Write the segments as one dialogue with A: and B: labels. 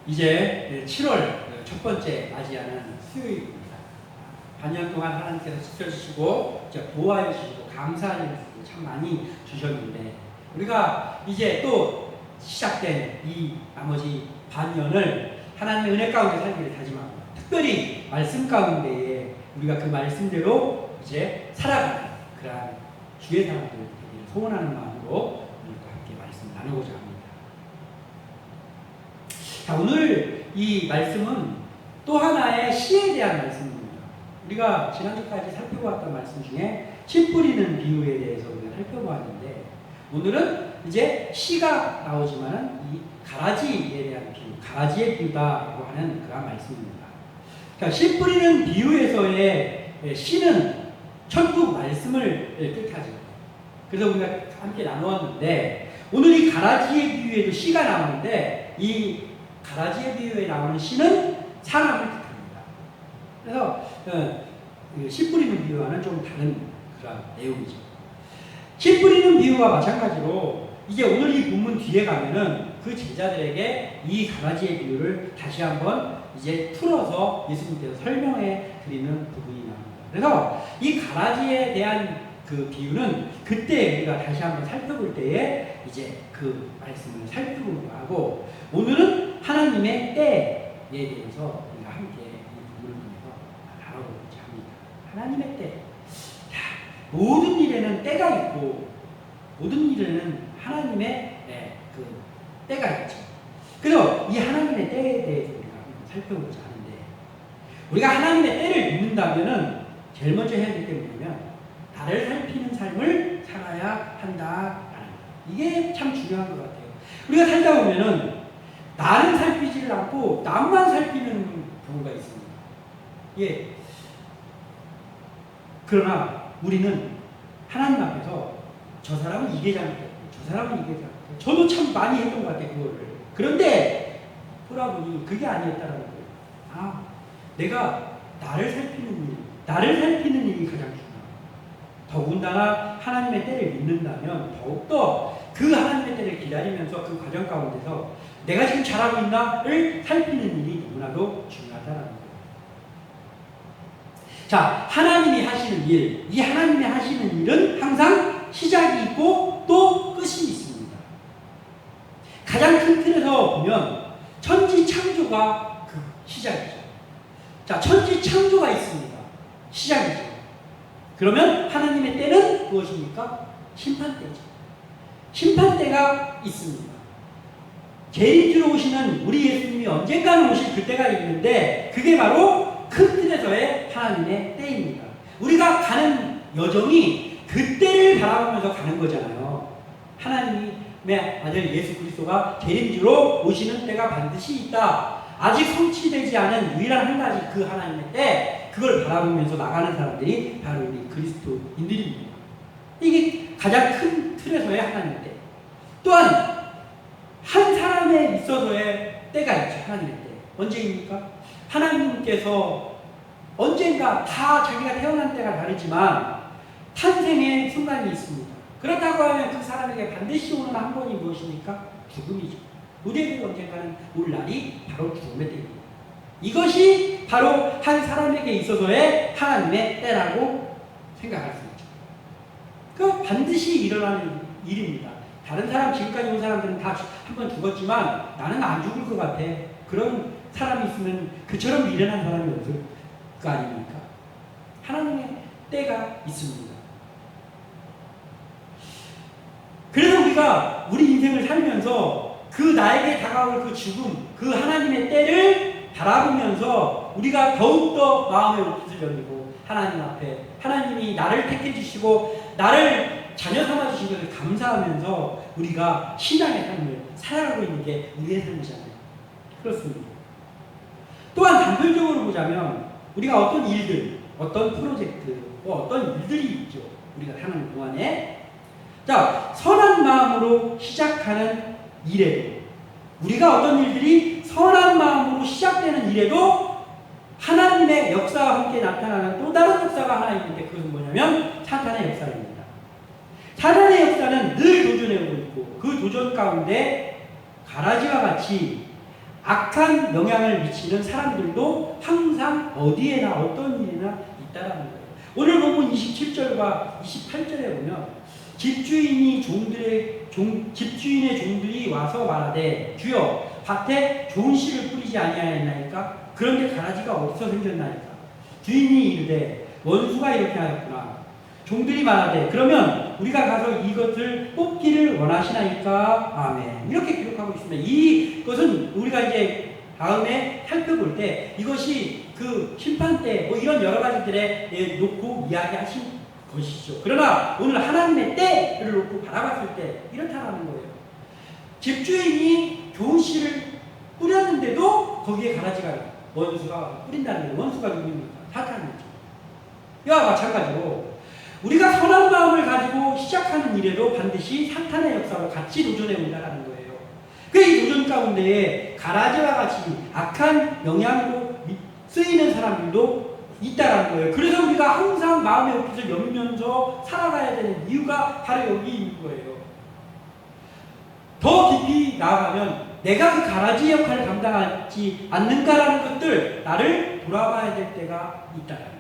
A: 이제 7월 첫 번째 맞이하는 수요일입니다. 반년 동안 하나님께서 지켜주시고 보호해 주시고 감사하는 말씀 참 많이 주셨는데 우리가 이제 또 시작된 이 나머지 반년을 하나님의 은혜 가운데 살기를 다짐합니다. 특별히 말씀 가운데에 우리가 그 말씀대로 이제 살아가는 그러한 주의 사람들 되기를 소원하는 마음으로 오늘과 함께 말씀 나누고자 합니다. 자, 오늘 이 말씀은 또 하나의 시에 대한 말씀입니다. 우리가 지난주까지 살펴보았던 말씀 중에 씨 뿌리는 비유에 대해서 우리가 살펴보았는데 오늘은 이제 시가 나오지만은 이 가라지에 대한 비유, 가라지의 비유다라고 하는 그런 말씀입니다. 그러니까 씨 뿌리는 비유에서의 시는 천국 말씀을 뜻하죠. 그래서 우리가 함께 나누었는데 오늘 이 가라지의 비유에도 시가 나오는데 이 가라지의 비유에 나오는 시는 사람을 뜻합니다. 그래서 씨 뿌리는 비유와는 좀 다른 그런 내용이죠. 씨 뿌리는 비유와 마찬가지로 이제 오늘 이 본문 뒤에 가면은 그 제자들에게 이 가라지의 비유를 다시 한번 이제 풀어서 예수님께서 설명해 드리는 부분이 나옵니다. 그래서 이 가라지에 대한 그 비유는 그때 우리가 다시 한번 살펴볼 때에 이제 그 말씀을 살펴보기로 하고 오늘은 하나님의 때에 대해서 우리가 함께 이 부분을 통해서 다뤄보고자 합니다. 하나님의 때. 자, 모든 일에는 때가 있고 모든 일에는 하나님의 그 때가 있죠. 그래서 이 하나님의 때에 대해서 우리가 한번 살펴보고자 하는데 우리가 하나님의 때를 믿는다면은 제일 먼저 해야 될 게 뭐냐면 나를 살피는 삶을 살아야 한다. 이게 참 중요한 것 같아요. 우리가 살다 보면은 나를 살피지를 않고 남만 살피는 경우가 있습니다. 예. 그러나 우리는 하나님 앞에서 저 사람은 이게 잘못했고 저 사람은 이게 잘못했고 저도 참 많이 했던 것 같아요. 그거를. 그런데 돌아보니 그게 아니었다는 거예요. 아, 내가 나를 살피는 일이 가장 중요해요. 더군다나 하나님의 때를 믿는다면 더욱더 그 하나님의 때를 기다리면서 그 과정 가운데서 내가 지금 잘하고 있나를 살피는 일이 너무나도 중요하다는 거예요. 자, 하나님이 하시는 일, 이 하나님이 하시는 일은 항상 시작이 있고 또 끝이 있습니다. 가장 큰 틀에서 보면 천지 창조가 그 시작이죠. 자, 천지 창조가 있습니다. 시작이죠. 그러면 하나님의 때는 무엇입니까? 심판때죠. 심판때가 있습니다. 재림주로 오시는 우리 예수님이 언젠가는 오실 그때가 있는데 그게 바로 큰 틀에서의 하나님의 때입니다. 우리가 가는 여정이 그때를 바라보면서 가는 거잖아요. 하나님의 아들 예수 그리스도가 재림주로 오시는 때가 반드시 있다. 아직 성취되지 않은 유일한 한 가지 그 하나님의 때 그걸 바라보면서 나가는 사람들이 바로 우리 그리스도인들입니다. 이게 가장 큰 틀에서의 하나님의 때. 또한 한 사람에 있어서의 때가 있죠. 하나님의 때. 언제입니까? 하나님께서 언젠가 다 자기가 태어난 때가 다르지만 탄생의 순간이 있습니다. 그렇다고 하면 그 사람에게 반드시 오는 한 번이 무엇입니까? 죽음이죠. 우리에게 언젠가는 올 날이 바로 죽음의 때입니다. 이것이 바로 한 사람에게 있어서의 하나님의 때라고 생각할 수 있죠. 그 반드시 일어나는 일입니다. 다른 사람, 지금까지 온 사람들은 다 한 번 죽었지만 나는 안 죽을 것 같아. 그런 사람이 있으면 그처럼 미련한 사람이 없을 거 아닙니까? 하나님의 때가 있습니다. 그래서 우리가 우리 인생을 살면서 그 나에게 다가올 그 죽음, 그 하나님의 때를 바라보면서 우리가 더욱더 마음의 옷깃을 열리고 하나님 앞에 하나님이 나를 택해 주시고 나를 자녀 삼아 주신 것을 감사하면서 우리가 신앙의 삶을 살아가고 있는 게 우리의 삶이잖아요. 그렇습니다. 또한 단편적으로 보자면 우리가 어떤 일들, 어떤 프로젝트, 어떤 일들이 있죠. 우리가 사는 동안에 자, 선한 마음으로 시작하는 일에도 우리가 어떤 일들이 선한 마음으로 시작되는 일에도 하나님의 역사와 함께 나타나는 또 다른 역사가 하나 있는데 그것은 뭐냐면 사탄의 역사입니다. 사탄의 역사는 늘 도전해오고 있고 그 도전 가운데 가라지와 같이 악한 영향을 미치는 사람들도 항상 어디에나 어떤 일이나 있다라는 거예요. 오늘 본문 27절과 28절에 보면 집주인의 종들이 와서 말하되 주여 밭에 좋은 씨를 뿌리지 아니하였나이까? 그런데 가라지가 어디서 생겼나이까? 주인이 이르되 원수가 이렇게 하였구나. 종들이 말하되 그러면 우리가 가서 이것을 뽑기를 원하시나이까? 아멘. 이렇게 기록하고 있습니다. 이것은 우리가 이제 다음에 살펴볼 때 이것이 그 심판 때 뭐 이런 여러 가지들에 놓고 이야기하신 것이죠. 그러나 오늘 하나님의 때를 놓고 바라봤을 때 이렇다라는 거예요. 집주인이 좋은 씨를 뿌렸는데도 거기에 가라지가 원수가 뿌린다는 거예요. 원수가 누구입니까? 사탄이죠. 이와 마찬가지로 우리가 선한 마음을 가지고 시작하는 일에도 반드시 사탄의 역사와 같이 도전해 온다는 거예요. 이 도전 가운데에 가라지와 같이 악한 영향으로 쓰이는 사람들도 있다는 거예요. 그래서 우리가 항상 마음의 옷깃을 열면서 살아가야 되는 이유가 바로 여기 있는 거예요. 더 깊이 나아가면 내가 그 가라지 역할을 감당하지 않는가라는 것들 나를 돌아봐야 될 때가 있다는 거죠.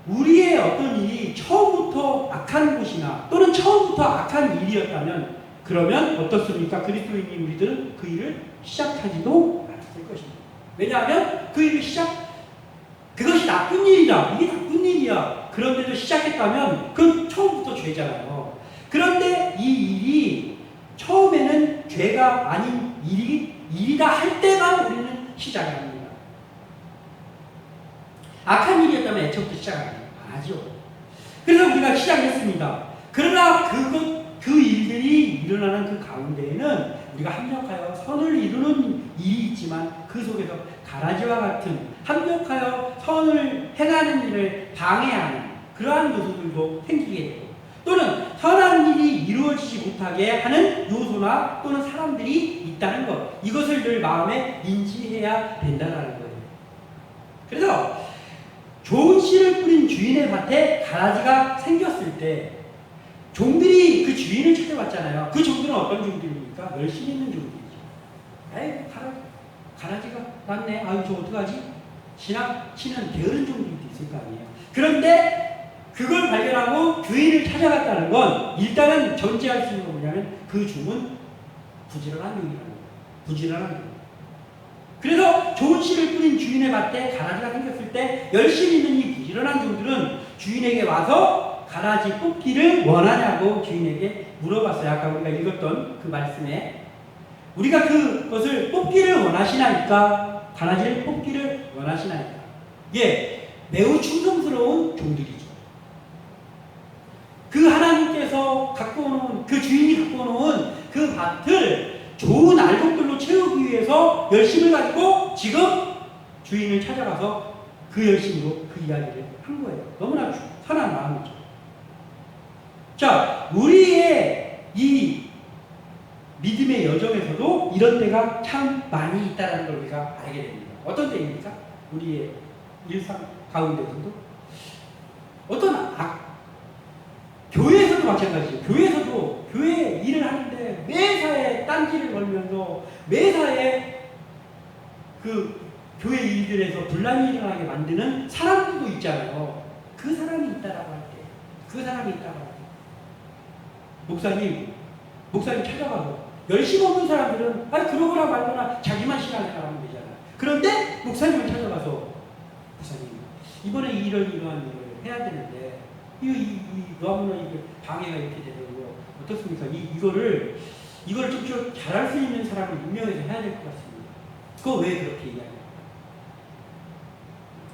A: 우리의 어떤 일이 처음부터 악한 곳이나 또는 처음부터 악한 일이었다면 그러면 어떻습니까? 그리스도인인 우리들은 그 일을 시작하지도 않았을 것입니다. 왜냐하면 그 일을 그것이 나쁜 일이다. 이게 나쁜 일이야. 그런데도 시작했다면 그건 처음부터 죄잖아요. 그런데 이 일이 처음에는 죄가 아닌 일이다 할 때만 우리는 시작을 합니다. 악한 일이었다면 애초부터 시작을 안 하죠. 그래서 우리가 시작했습니다. 그러나 그 일들이 일어나는 그 가운데에는 우리가 합력하여 선을 이루는 일이 있지만 그 속에서 가라지와 같은 합력하여 선을 행하는 일을 방해하는 그러한 요소들도 생기게 되고 또는 선한 일이 이루어지지 못하게 하는 요소나 또는 사람들이 있다는 것 이것을 늘 마음에 인지해야 된다는 거예요. 그래서 좋은 씨를 뿌린 주인의 밭에 가라지가 생겼을 때 종들이 그 주인을 찾아왔잖아요. 그 종들은 어떤 종들입니까? 열심히 있는 종들이죠. 에이, 가라지가 났네. 아유, 저 어떡하지? 치는 게으른 종들이 있을 거 아니에요. 그런데 그걸 발견하고 주인을 찾아갔다는 건 일단은 전제할 수 있는 건 뭐냐면 그 종은 부지런한 종이라는 거예요. 부지런한 종. 그래서 좋은 씨를 뿌린 주인의 밭에 가라지가 생겼을 때 열심히 있는 이 부지런한 종들은 주인에게 와서 가라지 뽑기를 원하냐고 주인에게 물어봤어요. 아까 우리가 읽었던 그 말씀에 우리가 그것을 뽑기를 원하시나이까? 가라지를 뽑기를 원하시나이까? 예, 매우 충성스러운 종들이죠. 그 하나님께서 갖고 오는 그 주인이 갖고 오는 그 밭을 좋은 알곡들로 채우기 위해서 열심을 가지고 지금 주인을 찾아가서 그 열심으로 그 이야기를 한 거예요. 너무나 선한 마음이죠. 자, 우리의 이 믿음의 여정에서도 이런 때가 참 많이 있다는 걸 우리가 알게 됩니다. 어떤 때입니까? 우리의 일상 가운데서도 어떤 교회에서도 마찬가지죠. 교회 일을 하는데 매사에 딴지를 걸면서 매사에 그 교회 일들에서 분란이 일어나게 만드는 사람들도 있잖아요. 그 사람이 있다라고 할 때, 그 사람이 있다고 할 때, 목사님 찾아가서 열심히 오는 사람들은 아니 그러거나 말거나 자기만 시간을 가면 되잖아요. 그런데 목사님을 찾아가서 목사님 이번에 이러한 일을 해야 되는데 너무나 이게 방해가 이렇게 되고 어떻습니까? 이거를 좀 잘할 수 있는 사람을 임명해서 해야 될 것 같습니다. 그거 왜 그렇게 얘기하냐?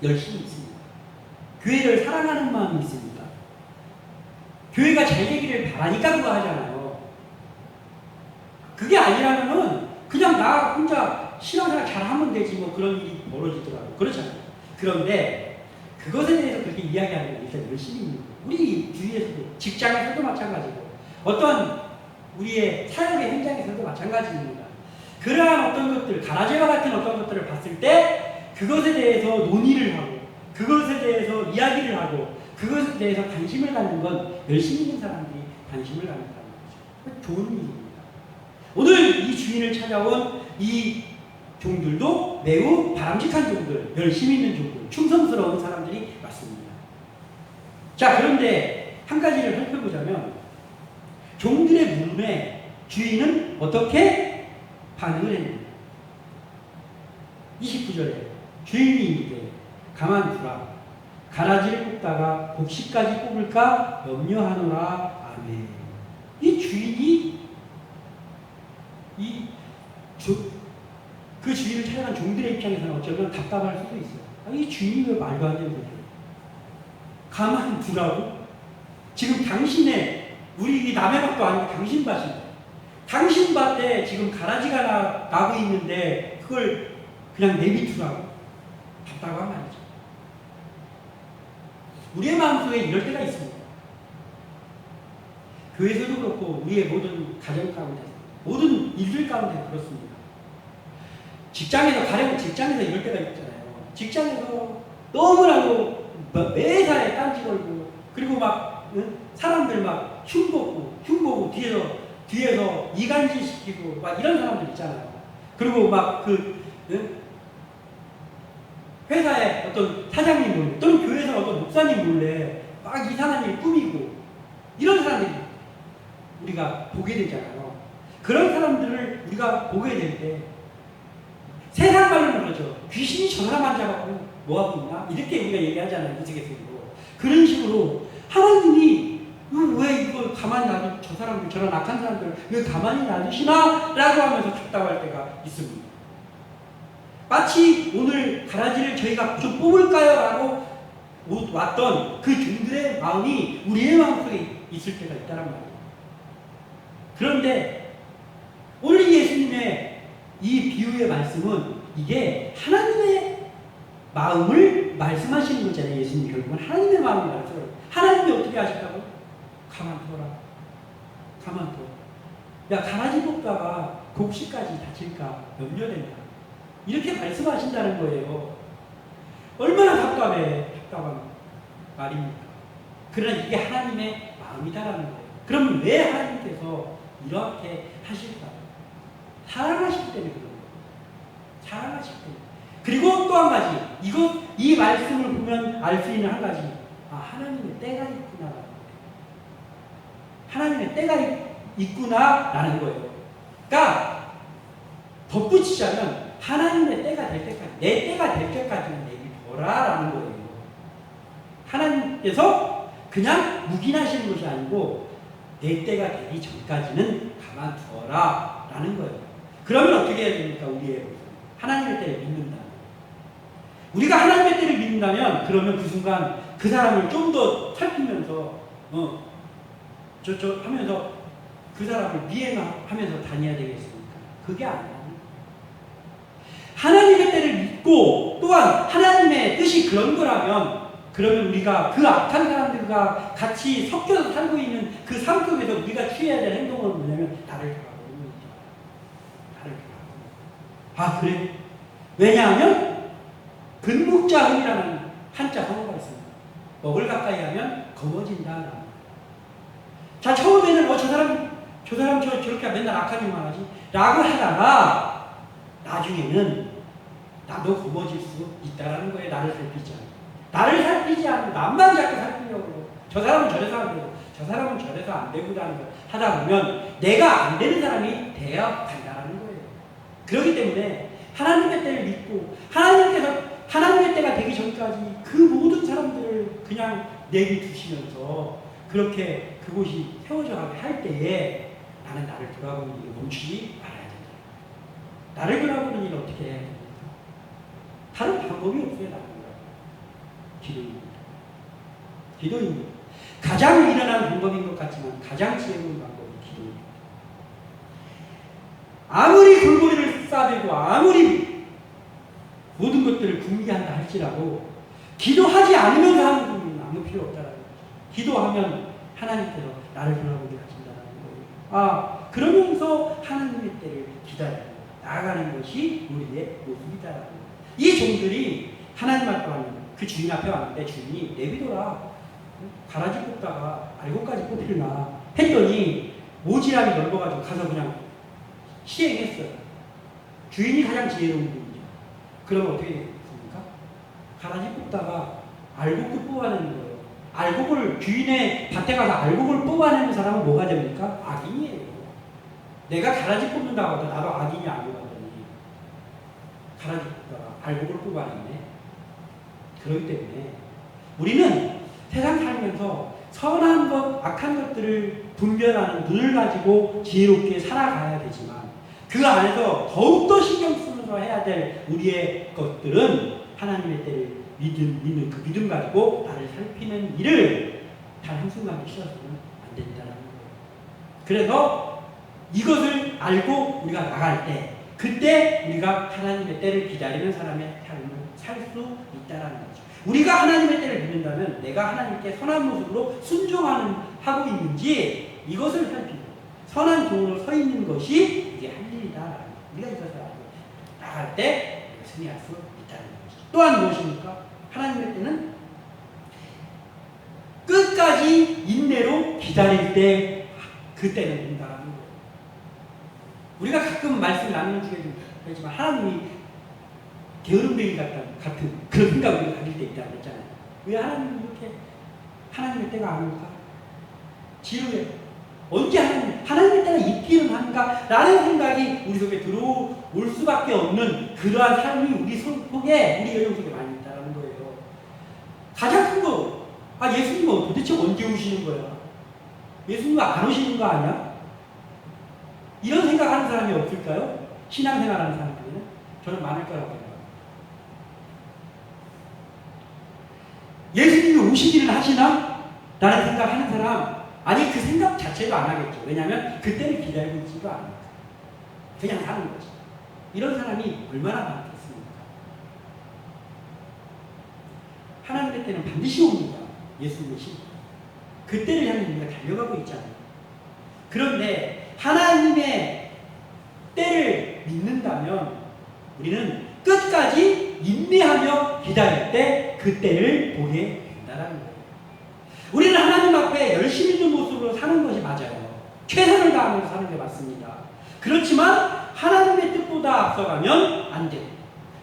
A: 열심히 있습니다. 교회를 사랑하는 마음이 있습니다. 교회가 잘 되기를 바라니까 그거 하잖아요. 그게 아니라면은 그냥 나 혼자 신앙생활 잘하면 되지 뭐 그런 일이 벌어지더라고요. 그렇잖아요. 그런데 그것에 대해서 그렇게 이야기하는 건 일단 열심히 있는 거예요. 우리 주위에서도 직장에서도 마찬가지고 어떤 우리의 사역의 현장에서도 마찬가지입니다. 그러한 어떤 것들, 가라지와 같은 어떤 것들을 봤을 때 그것에 대해서 논의를 하고 그것에 대해서 이야기를 하고 그것에 대해서 관심을 갖는 건 열심히 있는 사람들이 관심을 갖는다는 거죠. 좋은 일입니다. 오늘 이 주인을 찾아온 이 종들도 매우 바람직한 종들, 열심히 있는 종들, 충성스러운 사람들이 맞습니다. 자, 그런데 한 가지를 살펴보자면 종들의 물음에 주인은 어떻게 반응을 했는가? 29절에 주인이 이르되 가만두라. 가라지를 뽑다가 곡식까지 뽑을까 염려하노라. 아멘. 이 주인이 그 주인을 찾아간 종들의 입장에서는 어쩌면 답답할 수도 있어요. 이 주인이 왜 말도 안 되는 거죠? 가만두라고? 지금 당신의 우리 남의 밭도 아니고 당신 밭인데 당신 밭에 지금 가라지가 나고 있는데 그걸 그냥 내비두라고? 답답한 말이죠. 우리의 마음속에 이럴 때가 있습니다. 교회에서도 그렇고 우리의 모든 가정 가운데 모든 일들 가운데 그렇습니다. 직장에서 가령 직장에서 이럴 때가 있잖아요. 직장에서 너무나도 매사에 딴지 걸고 그리고 막 사람들 막 흉보고 뒤에서 이간질 시키고 막 이런 사람들 있잖아요. 그리고 막 회사에 어떤 사장님 몰래 또는 교회에서 어떤 목사님 몰래 막 이상한 일 꾸미고 이런 사람들이 우리가 보게 되잖아요. 그런 사람들을 우리가 보게 될 때 세상 말로는 그러죠. 귀신이 저 사람 앉아갖고 뭐하고 있나? 이렇게 우리가 얘기하잖아요. 우스갯소리로. 그런 식으로 하나님이 왜 이걸 가만히 놔두 저 사람들 저런 악한 사람들 왜 가만히 놔두시나? 라고 하면서 답답할 때가 있습니다. 마치 오늘 가라지를 저희가 좀 뽑을까요? 라고 왔던 그 종들의 마음이 우리의 마음속에 있을 때가 있다는 말이에요. 그런데 오늘 예수님의 이 비유의 말씀은 이게 하나님의 마음을 말씀하시는 거잖아요. 예수님 결국은 하나님의 마음을 말씀하세요. 하나님이 어떻게 하실까고? 가만둬라. 가만둬. 야, 가라지 뽑다가 곡식까지 다칠까 염려된다. 이렇게 말씀하신다는 거예요. 얼마나 답답한 말입니까? 그러나 이게 하나님의 마음이다라는 거예요. 그럼 왜 하나님께서 이렇게 하실까? 사랑하실 때문에 그런 거예요. 사랑하실 때문에. 그리고 또 한 가지, 이 말씀을 보면 알 수 있는 한 가지, 하나님의 때가 있구나. 하나님의 때가 있구나라는 거예요. 그러니까 덧붙이자면 하나님의 때가 될 때까지, 내 때가 될 때까지는 내비둬라라는 거예요. 하나님께서 그냥 묵인하시는 것이 아니고 내 때가 되기 전까지는 가만두어라라는 거예요. 그러면 어떻게 해야 됩니까? 우리의 하나님의 때를 믿는다. 우리가 하나님의 때를 믿는다면 그러면 그 순간 그 사람을 좀 더 살피면서 하면서 그 사람을 미행하면서 다녀야 되겠습니까? 그게 아니에요. 하나님의 때를 믿고 또한 하나님의 뜻이 그런 거라면 그러면 우리가 그 악한 사람들과 같이 섞여서 살고 있는 그 삶 속에서 우리가 취해야 될 행동은 뭐냐면 나를 돌아보는 거죠. 나를 돌아보는. 그래? 왜냐하면 근묵자흥이라는 한자 성어가 있습니다. 먹을 가까이 하면 검어진다. 자, 처음에는 저 사람 저렇게 맨날 악한 일만 하지 라고 하다가 나중에는 나도 검어질 수 있다라는 거예요. 나를 살피지 않고. 나를 살피지 않고 남만 자꾸 살피려고 저 사람은 저래서 안 되고 저 사람은 저래서 안 되고라는 걸 하다 보면 내가 안 되는 사람이 되어 간다라는 거예요. 그렇기 때문에 하나님의 때를 믿고 하나님께서 하나님의 때가 되기 전까지 그 모든 사람들을 그냥 내비두시면서 그렇게 그곳이 세워져 가게 할 때에 나는 나를 돌아보는 일을 멈추지 말아야 된다. 나를 돌아보는 일을 어떻게 해야 됩니까? 다른 방법이 없어요. 나는 기도입니다. 기도입니다. 가장 미련한 방법인 것 같지만 가장 지혜로운 방법이 기도입니다. 아무리 골고리를 싸대고 아무리 모든 것들을 궁리한다 할지라도 기도하지 않으면서 하는 분은 아무 필요 없다라는 거죠. 기도하면 하나님께서 나를 돌아보게 하신다는 거예요. 그러면서 하나님의 때를 기다리고 나아가는 것이 우리의 모습이다라는 거예요. 이 종들이 하나님 앞에 왔는데 그 주인 앞에 왔는데 주인이 내비둬라. 가라지 뽑다가 알곡까지 뽑히나 했더니 오지랖이 넓어가지고 가서 그냥 시행했어요. 주인이 가장 지혜로운 분이죠. 그럼 어떻게 되겠습니까? 가라지 뽑다가 알곡도 뽑아내는 거예요. 알곡을 주인의 밭에 가서 알곡을 뽑아내는 사람은 뭐가 됩니까? 악인이에요. 내가 가라지 뽑는다고 해도 나도 악인이 아니거든요. 가라지 뽑다가 알곡을 뽑아내네. 그렇기 때문에 우리는 세상 살면서 선한 것, 악한 것들을 분별하는 눈을 가지고 지혜롭게 살아가야 되지만 그 안에서 더욱더 신경 쓰면서 해야 될 우리의 것들은 하나님의 때를 믿는 그 믿음 가지고 나를 살피는 일을 단 한순간에 쉬어서는 안 된다는 거예요. 그래서 이것을 알고 우리가 나갈 때 그때 우리가 하나님의 때를 기다리는 사람의 삶을 살 수 있다는 거죠. 우리가 하나님의 때를 믿는다면 내가 하나님께 선한 모습으로 하고 있는지 이것을 살피고 선한 종으로 서 있는 것이 이게 할 일이다. 우리가 이것을 알고 나갈 때 승리할 수 있다는 것이죠. 또한 무엇입니까? 하나님의 때는 끝까지 인내로 기다릴 때 그때는 된다는 거예요. 우리가 가끔 말씀 나누는 중에 좀 그렇지만 하나님이 게으름뱅이 같은 그런 생각을 가질 때 있다고 했잖아요. 왜 하나님이 이렇게 하나님의 때가 안 올까? 지루해. 언제 하나님의 때가 있기는 한가? 라는 생각이 우리 속에 들어올 수밖에 없는 그러한 삶이 우리 속에, 우리 여정 속에 많이 있다는 거예요. 가장 큰 거, 예수님은 도대체 언제 오시는 거야? 예수님은 안 오시는 거 아니야? 이런 생각하는 사람이 없을까요? 신앙생활하는 사람들은? 저는 많을 거라고 생각합니다. 예수님이 오시기는 하시나? 라는 생각하는 사람, 아니 그 생각 자체도 안 하겠죠. 왜냐하면 그때를 기다리고 있지도 않으니까. 그냥 사는 거지. 이런 사람이 얼마나 많겠습니까? 하나님의 때는 반드시 옵니다. 예수님의 시. 그때를 향해 우리가 달려가고 있잖아요. 그런데 하나님의 때를 믿는다면 우리는 끝까지 인내하며 기다릴 때 그 때를 보게 된다는 거예요. 우리는 하나님 앞에 열심히 있는 모습으로 사는 것이 맞아요. 최선을 다하면서 사는 게 맞습니다. 그렇지만 하나님의 뜻보다 앞서가면 안 돼요.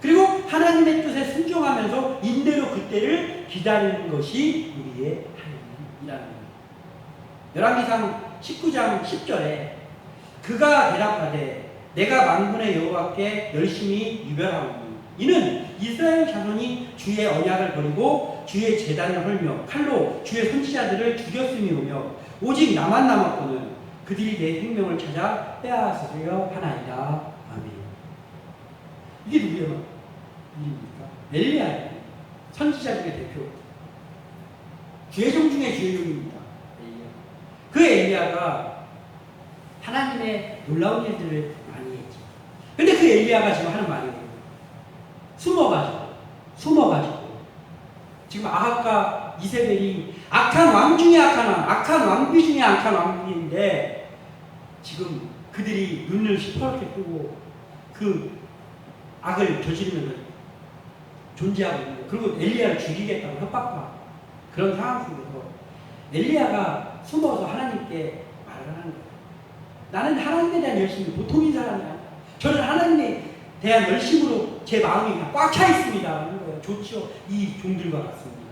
A: 그리고 하나님의 뜻에 순종하면서 인내로 그 때를 기다리는 것이 우리의 하나님이라는 거예요. 열왕기상 19장 10절에 그가 대답하되 내가 만군의 여호와께 열심히 유별하오니 이는 이스라엘 자손이 주의 언약을 버리고 주의 제단을 헐며 칼로 주의 선지자들을 죽였음이오며 오직 나만 남았거늘 그들이 내 생명을 찾아 빼앗으려 하나이다. 아멘. 이게 누구의 일입니까? 엘리야예요. 선지자 중의 대표. 주의 종 중에 주의 종입니다. 엘리야. 그 엘리야가 하나님의 놀라운 일들을 많이 했죠. 근데 그 엘리야가 지금 하는 말이 뭐예요? 숨어가지고 지금 아합과 이세벨이 악한 왕 중에 악한 왕, 악한 왕비 중에 악한 왕비인데 지금 그들이 눈을 시퍼렇게 뜨고 그 악을 저지르면서 존재하고 있는 거예요. 그리고 엘리야를 죽이겠다고 협박하고 그런 상황 속에서 엘리야가 숨어서 하나님께 말을 하는 거예요. 나는 하나님에 대한 열심이 보통인 사람이 아니야. 저는 하나님에 대한 열심으로 제 마음이 그냥 꽉 차 있습니다. 하는 거예요. 좋죠. 이 종들과 같습니다.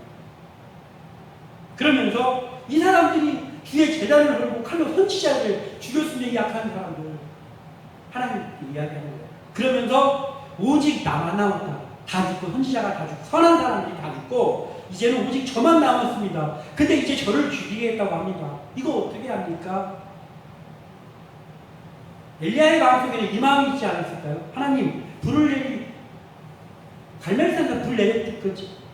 A: 그러면서 이 사람들이 주의 제단을 걸고 칼로 선지자를 죽였으면 약한 사람들 하나님께 이야기하는 거예요. 그러면서 오직 나만 남았다. 다 죽고 선지자가 다 죽고 선한 사람들이 다 죽고 이제는 오직 저만 남았습니다. 근데 이제 저를 죽이겠다고 합니다. 이거 어떻게 합니까? 엘리야의 마음속에는 이 마음이 있지 않았을까요? 하나님 불을 갈멜산에서 불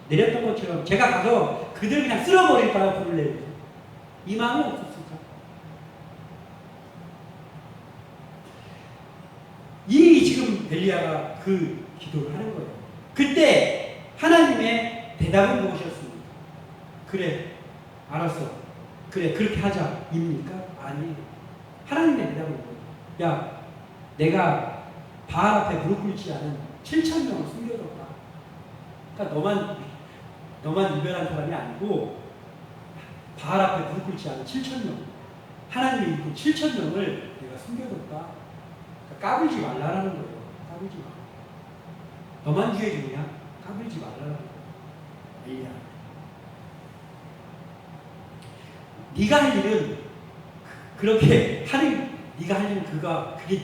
A: 내렸던 것처럼 제가 가서 그들 그냥 쓸어버릴까요? 불을 내릴 때. 이 마음이 없었을까? 이 지금 엘리야가 그 기도를 하는 거예요. 그때 하나님의 대답은 무엇이었습니까? 그래, 알았어. 그래, 그렇게 하자. 입니까? 아니에요. 하나님의 대답은 뭐예요? 야, 내가 바알 앞에 무릎 꿇지 않은 7,000명을 숨겨뒀다. 그러니까 너만 이별한 사람이 아니고 바알 앞에 무릎 꿇지 않은 7,000명, 하나님의 일꾼 7,000명을 내가 숨겨뒀다. 그러니까 까불지 말라라는 거예요. 까불지 마. 너만 구해주냐? 까불지 말라고. 엘리야. 네가 할 일은 그렇게 하는, 네가 할 일은 그게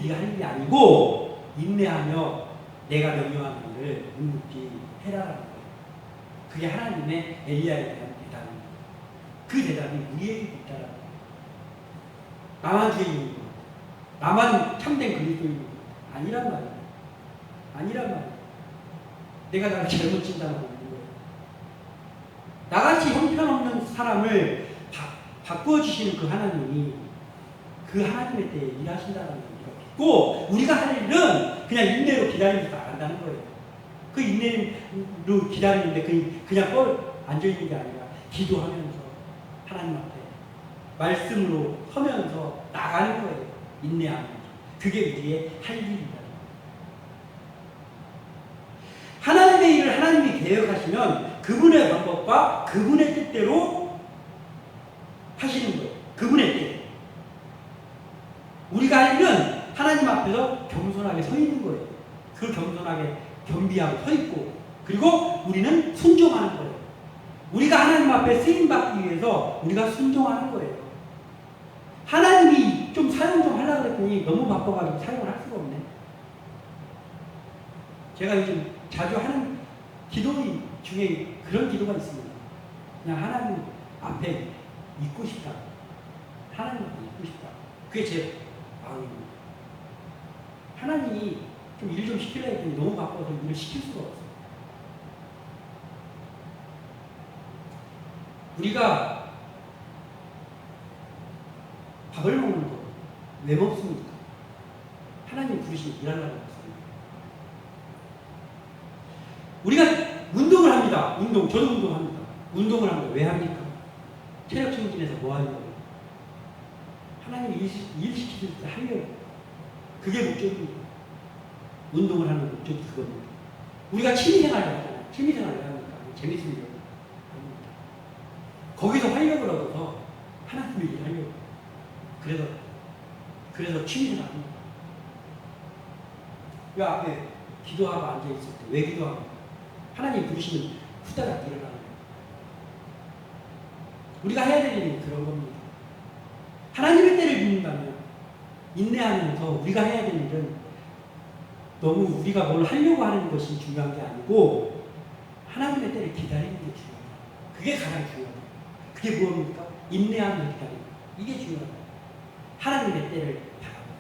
A: 네가 할 일이 아니고 인내하며 내가 명령하는 일을 묵묵히 해라라는 거예요. 그게 하나님의 엘리야에 대한 대답입니다. 그 대답이 우리에게 있다라는 거예요. 나만 죄인인 것, 나만 참된 그리스도인 것 아니란 말이에요. 아니란 말이에요. 내가 나를 잘못 진단하고 있는 거예요. 나같이 형편없는 사람을 바꿔주시는 그 하나님이 그 하나님의 때에 일하신다는 걸 믿고 우리가 할 일은 그냥 인내로 기다리면서 나간다는 거예요. 그 인내로 기다리는데 그냥 앉아있는 게 아니라 기도하면서 하나님 앞에 말씀으로 서면서 나가는 거예요. 인내하면서. 그게 우리의 할 일입니다. 하나님의 일을 하나님이 계획하시면 그분의 방법과 그분의 뜻대로 하시는 거예요. 그분의 뜻. 우리가 할 일은 하나님 앞에서 겸손하게 서 있는 거예요. 그 겸손하게 겸비하고 서 있고, 그리고 우리는 순종하는 거예요. 우리가 하나님 앞에 쓰임받기 위해서 우리가 순종하는 거예요. 하나님이 좀 사용 좀 하려고 했더니 너무 바빠가지고 사용을 할 수가 없네. 제가 요즘 자주 하는 기도 중에 그런 기도가 있습니다. 그냥 하나님 앞에 있고 싶다. 하나님 앞에 있고 싶다. 그게 제 마음입니다. 하나님이 좀 일 좀 시키려 했더니 너무 바빠서 일을 시킬 수가 없어요. 우리가 밥을 먹는 거 왜 먹습니까? 하나님 부르시니 일하려고 먹습니다. 우리가 운동을 합니다. 저도 운동합니다. 운동을 합니다. 왜 합니까? 체력 증진해서 뭐 하는 거예요? 하나님이 일 시키실 때 하려고. 그게 목적입니다. 운동을 하는 목적이 그겁니다. 우리가 취미생활을 하잖아요. 취미생활을 합니까? 재밌으려고 합니다. 거기서 활력을 얻어서 하나님의 일을 하려고. 그래서 취미생활 합니다. 그 앞에 기도하고 앉아있을 때 왜 기도합니까? 하나님 부르시면 후다닥 일어나는 거예요. 우리가 해야 될 일은 그런 겁니다. 하나님의 때를 믿는다면 인내하면서 우리가 해야 될 일은 너무 우리가 뭘 하려고 하는 것이 중요한 게 아니고 하나님의 때를 기다리는 게 중요합니다. 그게 가장 중요합니다. 그게 무엇입니까? 인내하면서 기다리는 거. 이게 중요합니다. 하나님의 때를 바라봅니다.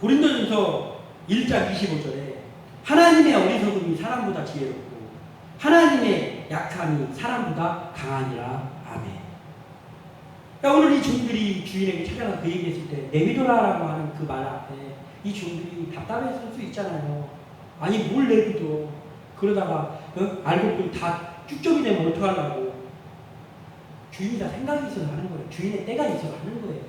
A: 고린도전서 1장 25절에 하나님의 어리석음이 사람보다 지혜롭고 하나님의 약함이 사람보다 강하니라. 아멘. 그러니까 오늘 이 종들이 주인에게 찾아가서 그 얘기했을 때 내비둬라라고 하는 그 말 앞에 이 종들이 답답했을 수 있잖아요. 아니 뭘 내비둬. 그러다가 알고 보니 다 쭉적이 되면 어떡하려고. 주인이 다 생각이 있어서 하는 거예요. 주인의 때가 있어서 하는 거예요.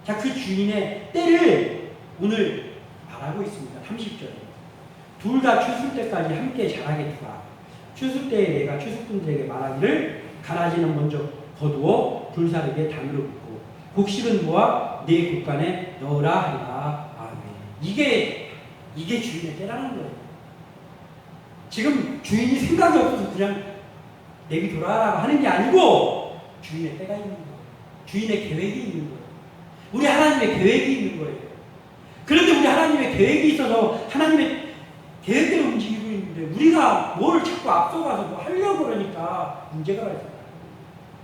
A: 자, 그 주인의 때를 오늘 말하고 있습니다. 30절에. 둘 다 추수 때까지 함께 자라게 두라. 추수 때에 내가 추수꾼들에게 말하기를 가라지는 먼저 거두어 불사르게 담으로 붓고 곡식은 모아 네 곡간에 넣으라 하리라. 아멘. 이게 주인의 때라는 거예요. 지금 주인이 생각이 없어서 그냥 내비둬라라고 하는 게 아니고 주인의 때가 있는 거예요. 주인의 계획이 있는 거예요. 우리 하나님의 계획이 있는 거예요. 그런데 우리 하나님의 계획이 있어서 하나님의 계획대로 움직이고 있는데 우리가 뭘 자꾸 앞서가서 뭐 하려고 그러니까 문제가 있어요.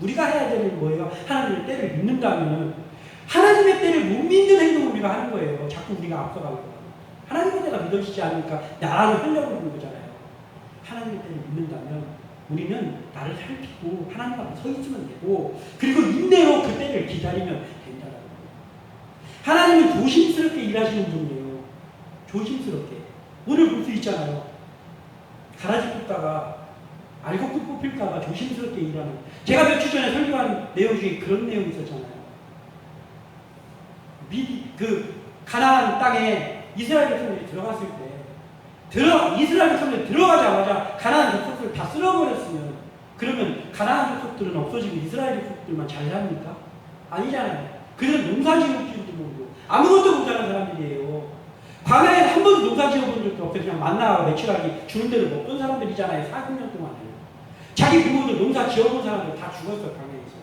A: 우리가 해야 되는 뭐예요? 하나님의 때를 믿는다면 하나님의 때를 못 믿는 행동을 우리가 하는 거예요. 자꾸 우리가 앞서가고 하나님의 때가 믿어지지 않으니까 나라를 하려고 하는 거잖아요. 하나님의 때를 믿는다면 우리는 나를 살피고 하나님 앞에 서 있으면 되고 그리고 인내로 그 때를 기다리면 된다는 거예요. 하나님은 조심스럽게 일하시는 분이에요. 조심스럽게. 오늘 볼 수 있잖아요. 가라지 뽑다가 알곡도 뽑힐까봐 조심스럽게 일하는. 제가 며칠 전에 설교한 내용 중에 그런 내용이 있었잖아요. 가나안 땅에 이스라엘 백성들이 들어갔을 때 이스라엘 백성들이 들어가자마자 가나안 족속들을 다 쓸어버렸으면 그러면 가나안 족속들은 없어지고 이스라엘 족속들만 잘 삽니까? 아니잖아요. 그들은 농사지을 줄도 모르고 아무것도 못하는 사람들이에요. 한 번도 농사 지어본 적도 없고 그냥 만나고 매출하기 주는 대로 먹던 사람들이잖아요. 40년 동안에. 자기 부모들 농사 지어본 사람들 다 죽었어요. 강에서.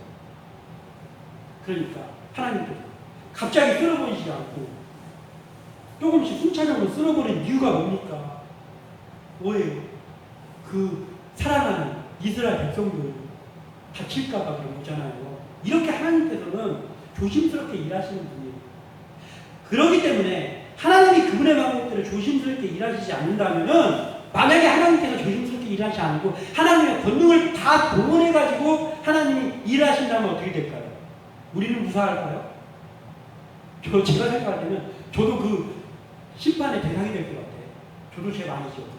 A: 그러니까 하나님께서 갑자기 쓸어버리지 않고 조금씩 순차적으로 쓸어버린 이유가 뭡니까? 뭐예요? 그 사랑하는 이스라엘 백성들 다칠까봐 그런 거잖아요. 이렇게 하나님께서는 조심스럽게 일하시는 분이에요. 그렇기 때문에 하나님이 그분의 방법대로 조심스럽게 일하시지 않는다면은, 만약에 하나님께서 조심스럽게 일하지 않고 하나님의 권능을 다 동원해가지고 하나님이 일하신다면 어떻게 될까요? 우리는 무사할까요? 제가 생각할 때는 저도 그 심판의 대상이 될 것 같아요. 저도 죄 많이 지었어요.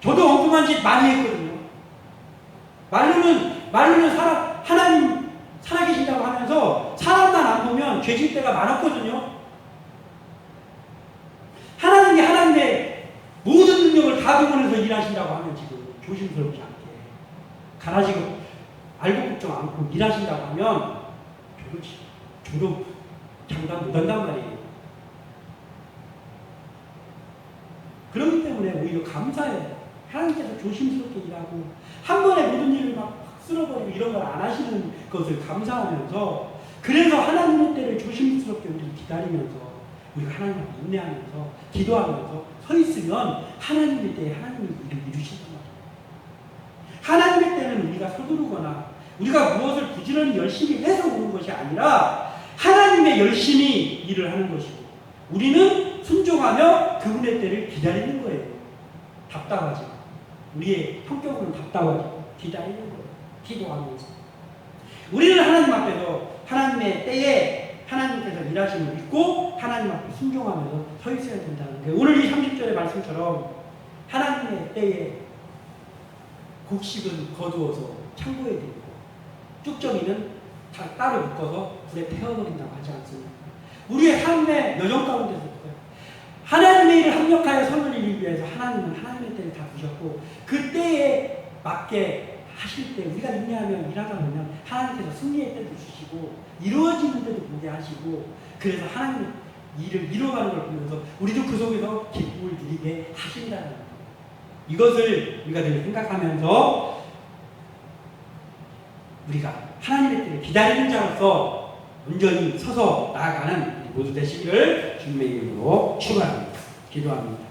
A: 저도 엉뚱한 짓 많이 했거든요. 말로는 하나님 살아계신다고 하면서 사람만 안 보면 죄질 때가 많았거든요. 하나님이 하나님의 모든 능력을 다 동원해서 일하신다고 하면 지금 조심스럽지 않게 가라지고 알고 걱정 않고 일하신다고 하면 저도 장담 못한단 말이에요. 그렇기 때문에 오히려 감사해요. 하나님께서 조심스럽게 일하고 한 번에 모든 일을 막 쓸어버리고 이런 걸 안 하시는 것을 감사하면서, 그래서 하나님의 때를 조심스럽게 우리 기다리면서 우리가 하나님 앞에 인내하면서 기도하면서 서 있으면 하나님의 때에 하나님이 일을 이루신단 말이에요. 하나님의 때는 우리가 서두르거나 우리가 무엇을 부지런히 열심히 해서 오는 것이 아니라 하나님의 열심히 일을 하는 것이고, 우리는 순종하며 그분의 때를 기다리는 거예요. 답답하지. 우리의 성격은 답답하지. 기다리는 거예요. 기도하면서. 우리는 하나님 앞에서 하나님의 때에 하나님께서 일하심을 믿고 하나님 앞에 순종하면서 서 있어야 된다는 거예요. 오늘 이 30절의 말씀처럼 하나님의 때에 곡식은 거두어서 창고에 들고 쭉정이는 따로 묶어서 불에 태워버린다고 하지 않습니까? 우리의 삶의 여정 가운데서 하나님의 일을 합력하여 선을 이루기 위해서 하나님은 하나님의 때를 다 두셨고, 그 때에 맞게 하실 때 우리가 인내하면 일하다 보면 하나님께서 승리의 때도 주시고 이루어지는 데도 보게 하시고, 그래서 하나님의 일을 이루어가는 걸 보면서 우리도 그 속에서 기쁨을 누리게 하신다는 거예요. 이것을 우리가 늘 생각하면서 우리가 하나님의 때를 기다리는 자로서 온전히 서서 나아가는 모두 되시기를 주님의 이름으로 축원합니다. 기도합니다.